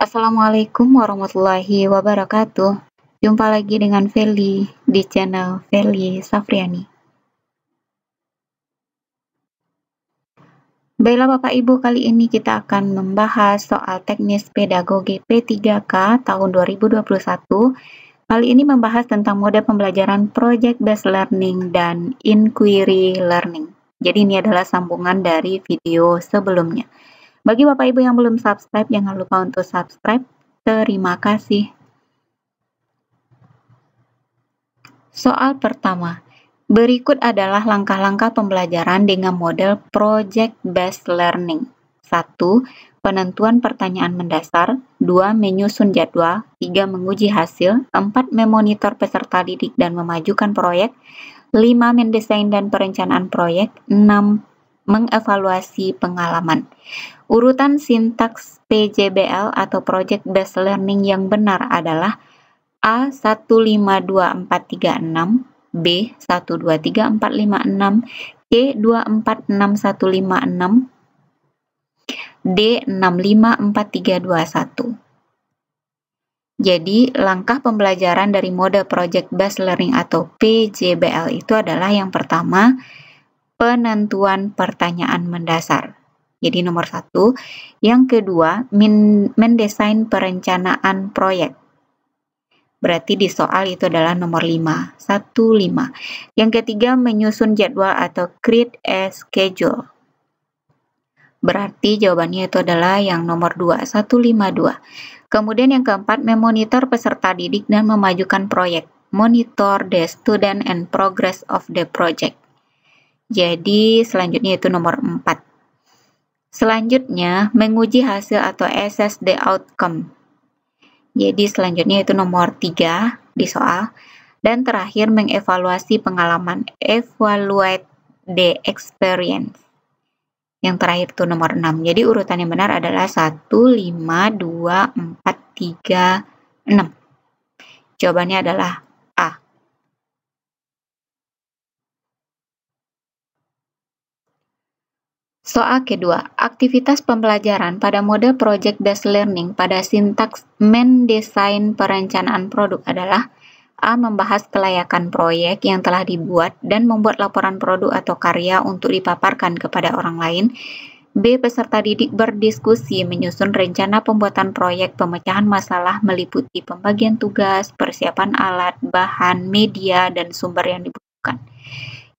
Assalamualaikum warahmatullahi wabarakatuh. Jumpa lagi dengan Feli di channel Feli Safriani. Baiklah Bapak Ibu, kali ini kita akan membahas soal teknis pedagogi P3K tahun 2021. Kali ini membahas tentang mode pembelajaran Project Based Learning dan Inquiry Learning. Jadi ini adalah sambungan dari video sebelumnya. Bagi Bapak Ibu yang belum subscribe, jangan lupa untuk subscribe. Terima kasih. Soal pertama, berikut adalah langkah-langkah pembelajaran dengan model Project Based Learning. 1. Penentuan pertanyaan mendasar. 2. Menyusun jadwal. 3. Menguji hasil. 4. Memonitor peserta didik dan memajukan proyek. 5. Mendesain dan perencanaan proyek. 6. Mengevaluasi pengalaman. Urutan sintaks PJBL atau Project Based Learning yang benar adalah A 152436, B 123456, C 246156, D 654321. Jadi, langkah pembelajaran dari mode Project Based Learning atau PJBL itu adalah yang pertama, penentuan pertanyaan mendasar. Jadi nomor 1. Yang kedua, mendesain perencanaan proyek. Berarti di soal itu adalah nomor 5, 1-5. Yang ketiga, menyusun jadwal atau create a schedule. Berarti jawabannya itu adalah yang nomor 2, 152. Kemudian yang keempat, memonitor peserta didik dan memajukan proyek. Monitor the student and progress of the project. Jadi selanjutnya itu nomor 4. Selanjutnya, menguji hasil atau assess the outcome. Jadi selanjutnya itu nomor 3 di soal. Dan terakhir, mengevaluasi pengalaman. Evaluate the experience. Yang terakhir itu nomor 6. Jadi urutan yang benar adalah 1, 5, 2, 4, 3, 6. Jawabannya adalah A. Soal kedua, aktivitas pembelajaran pada mode Project Based Learning pada sintaks mendesain perencanaan produk adalah A. Membahas kelayakan proyek yang telah dibuat dan membuat laporan produk atau karya untuk dipaparkan kepada orang lain. B. Peserta didik berdiskusi menyusun rencana pembuatan proyek pemecahan masalah meliputi pembagian tugas, persiapan alat, bahan, media, dan sumber yang dibutuhkan.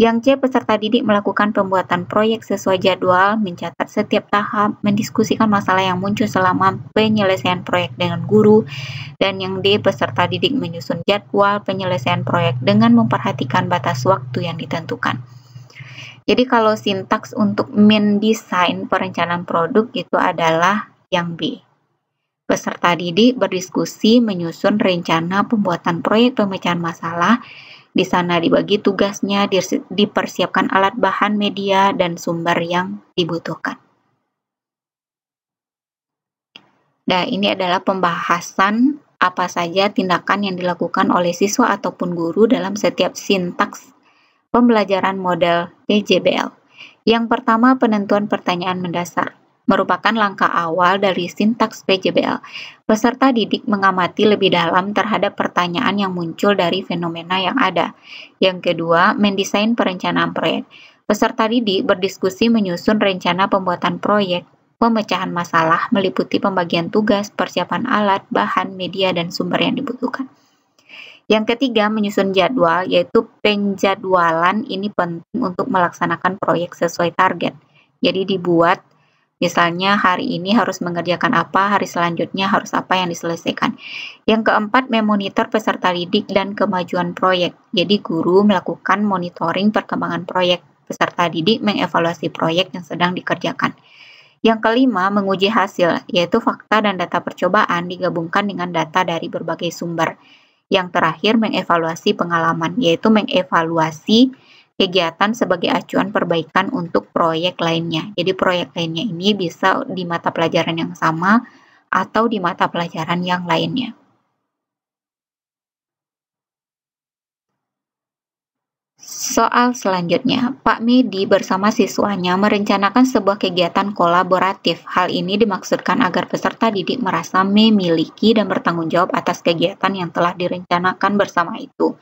Yang C. Peserta didik melakukan pembuatan proyek sesuai jadwal, mencatat setiap tahap, mendiskusikan masalah yang muncul selama penyelesaian proyek dengan guru. Dan yang D. Peserta didik menyusun jadwal penyelesaian proyek dengan memperhatikan batas waktu yang ditentukan. Jadi kalau sintaks untuk mendesain perencanaan produk itu adalah yang B. Peserta didik berdiskusi menyusun rencana pembuatan proyek pemecahan masalah. Di sana dibagi tugasnya, dipersiapkan alat bahan, media, dan sumber yang dibutuhkan. Nah, ini adalah pembahasan apa saja tindakan yang dilakukan oleh siswa ataupun guru dalam setiap sintaks pembelajaran model PJBL. Yang pertama, penentuan pertanyaan mendasar. Merupakan langkah awal dari sintaks PJBL. Peserta didik mengamati lebih dalam terhadap pertanyaan yang muncul dari fenomena yang ada. Yang kedua, mendesain perencanaan proyek. Peserta didik berdiskusi menyusun rencana pembuatan proyek, pemecahan masalah meliputi pembagian tugas, persiapan alat, bahan, media, dan sumber yang dibutuhkan. Yang ketiga, menyusun jadwal, yaitu penjadwalan ini penting untuk melaksanakan proyek sesuai target. Jadi dibuat misalnya hari ini harus mengerjakan apa, hari selanjutnya harus apa yang diselesaikan. Yang keempat, memonitor peserta didik dan kemajuan proyek. Jadi guru melakukan monitoring perkembangan proyek. Peserta didik mengevaluasi proyek yang sedang dikerjakan. Yang kelima, menguji hasil, yaitu fakta dan data percobaan digabungkan dengan data dari berbagai sumber. Yang terakhir, mengevaluasi pengalaman, yaitu mengevaluasi kegiatan sebagai acuan perbaikan untuk proyek lainnya. Jadi proyek lainnya ini bisa di mata pelajaran yang sama atau di mata pelajaran yang lainnya. Soal selanjutnya, Pak Medi bersama siswanya merencanakan sebuah kegiatan kolaboratif. Hal ini dimaksudkan agar peserta didik merasa memiliki dan bertanggung jawab atas kegiatan yang telah direncanakan bersama itu.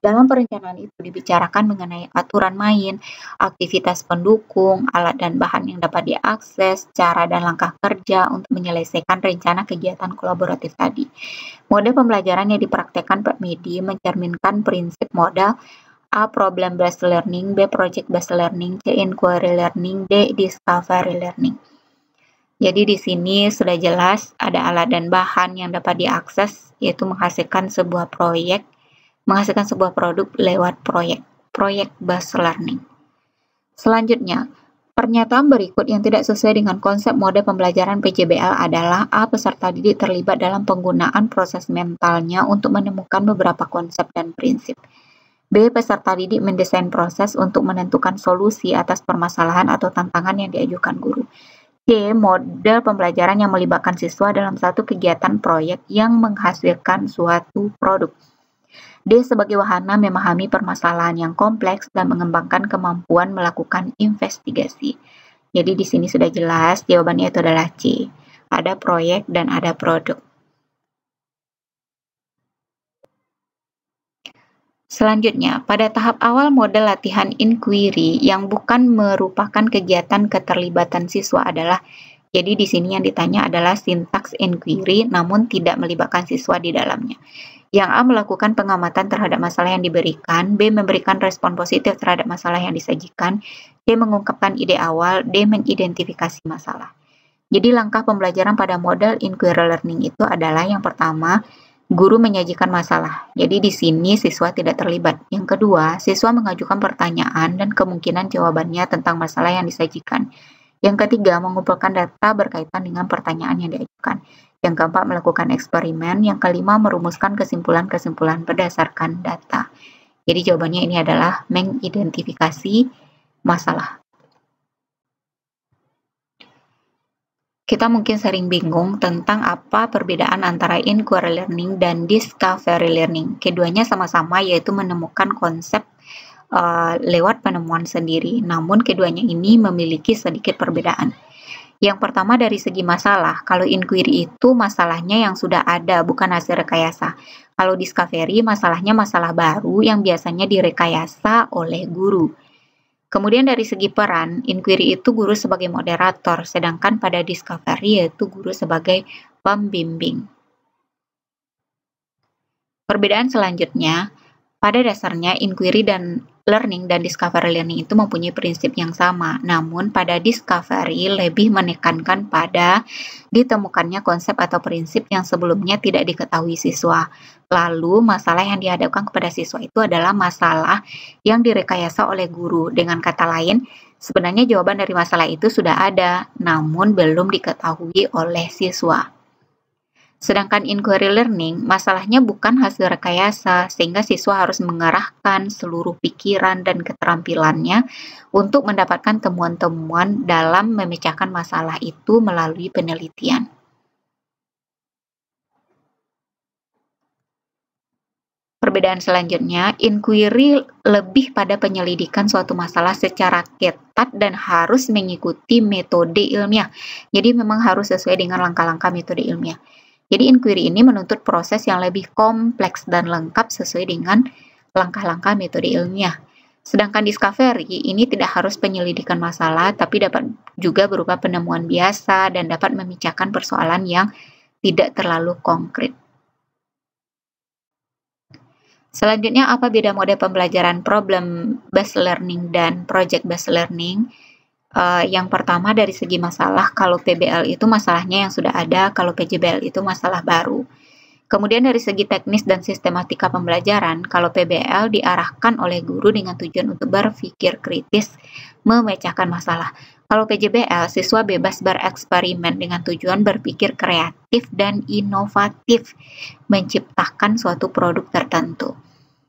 Dalam perencanaan itu dibicarakan mengenai aturan main, aktivitas pendukung, alat dan bahan yang dapat diakses, cara dan langkah kerja untuk menyelesaikan rencana kegiatan kolaboratif tadi. Mode pembelajaran yang dipraktekkan Pak Medi mencerminkan prinsip modal A. Problem based learning, B. Project based learning, C. Inquiry learning, D. Discovery learning. Jadi di sini sudah jelas ada alat dan bahan yang dapat diakses, yaitu menghasilkan sebuah produk lewat proyek based learning. Selanjutnya, pernyataan berikut yang tidak sesuai dengan konsep mode pembelajaran PJBL adalah A. Peserta didik terlibat dalam penggunaan proses mentalnya untuk menemukan beberapa konsep dan prinsip. B. Peserta didik mendesain proses untuk menentukan solusi atas permasalahan atau tantangan yang diajukan guru. C. Model pembelajaran yang melibatkan siswa dalam satu kegiatan proyek yang menghasilkan suatu produk. D. Sebagai wahana memahami permasalahan yang kompleks dan mengembangkan kemampuan melakukan investigasi. Jadi di sini sudah jelas jawabannya itu adalah C. Ada proyek dan ada produk. Selanjutnya, pada tahap awal model latihan inquiry yang bukan merupakan kegiatan keterlibatan siswa adalah, jadi di sini yang ditanya adalah sintaks inquiry namun tidak melibatkan siswa di dalamnya. Yang A. Melakukan pengamatan terhadap masalah yang diberikan, B. Memberikan respon positif terhadap masalah yang disajikan, C. Mengungkapkan ide awal, D. Mengidentifikasi masalah. Jadi langkah pembelajaran pada model inquiry learning itu adalah yang pertama, guru menyajikan masalah. Jadi di sini siswa tidak terlibat. Yang kedua, siswa mengajukan pertanyaan dan kemungkinan jawabannya tentang masalah yang disajikan. Yang ketiga, mengumpulkan data berkaitan dengan pertanyaan yang diajukan. Yang keempat, melakukan eksperimen. Yang kelima, merumuskan kesimpulan-kesimpulan berdasarkan data. Jadi jawabannya ini adalah mengidentifikasi masalah. Kita mungkin sering bingung tentang apa perbedaan antara inquiry learning dan discovery learning. Keduanya sama-sama yaitu menemukan konsep lewat penemuan sendiri, namun keduanya ini memiliki sedikit perbedaan. Yang pertama dari segi masalah, kalau inquiry itu masalahnya yang sudah ada, bukan hasil rekayasa. Kalau discovery masalahnya masalah baru yang biasanya direkayasa oleh guru. Kemudian dari segi peran, inquiry itu guru sebagai moderator, sedangkan pada discovery yaitu guru sebagai pembimbing. Perbedaan selanjutnya, pada dasarnya inquiry dan learning dan discovery learning itu mempunyai prinsip yang sama, namun pada discovery lebih menekankan pada ditemukannya konsep atau prinsip yang sebelumnya tidak diketahui siswa. Lalu masalah yang dihadapkan kepada siswa itu adalah masalah yang direkayasa oleh guru. Dengan kata lain, sebenarnya jawaban dari masalah itu sudah ada, namun belum diketahui oleh siswa. Sedangkan inquiry learning, masalahnya bukan hasil rekayasa, sehingga siswa harus mengarahkan seluruh pikiran dan keterampilannya untuk mendapatkan temuan-temuan dalam memecahkan masalah itu melalui penelitian. Perbedaan selanjutnya, inquiry lebih pada penyelidikan suatu masalah secara ketat dan harus mengikuti metode ilmiah. Jadi memang harus sesuai dengan langkah-langkah metode ilmiah. Jadi inquiry ini menuntut proses yang lebih kompleks dan lengkap sesuai dengan langkah-langkah metode ilmiah. Sedangkan discovery ini tidak harus penyelidikan masalah, tapi dapat juga berupa penemuan biasa dan dapat memecahkan persoalan yang tidak terlalu konkret. Selanjutnya, apa beda mode pembelajaran problem based learning dan project based learning? Yang pertama dari segi masalah, kalau PBL itu masalahnya yang sudah ada, kalau PJBL itu masalah baru. Kemudian dari segi teknis dan sistematika pembelajaran, kalau PBL diarahkan oleh guru dengan tujuan untuk berpikir kritis, memecahkan masalah. Kalau PJBL, siswa bebas bereksperimen dengan tujuan berpikir kreatif dan inovatif, menciptakan suatu produk tertentu.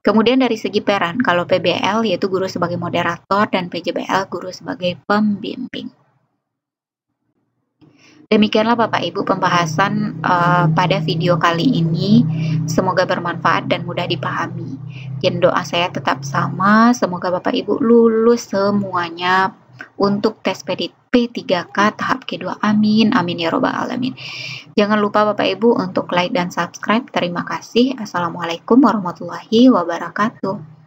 Kemudian dari segi peran, kalau PBL yaitu guru sebagai moderator dan PJBL guru sebagai pembimbing. Demikianlah Bapak Ibu pembahasan pada video kali ini. Semoga bermanfaat dan mudah dipahami. Dan doa saya tetap sama, semoga Bapak Ibu lulus semuanya untuk tes P3K tahap kedua. Amin, amin ya robbal alamin. Jangan lupa Bapak Ibu untuk like dan subscribe. Terima kasih. Assalamualaikum warahmatullahi wabarakatuh.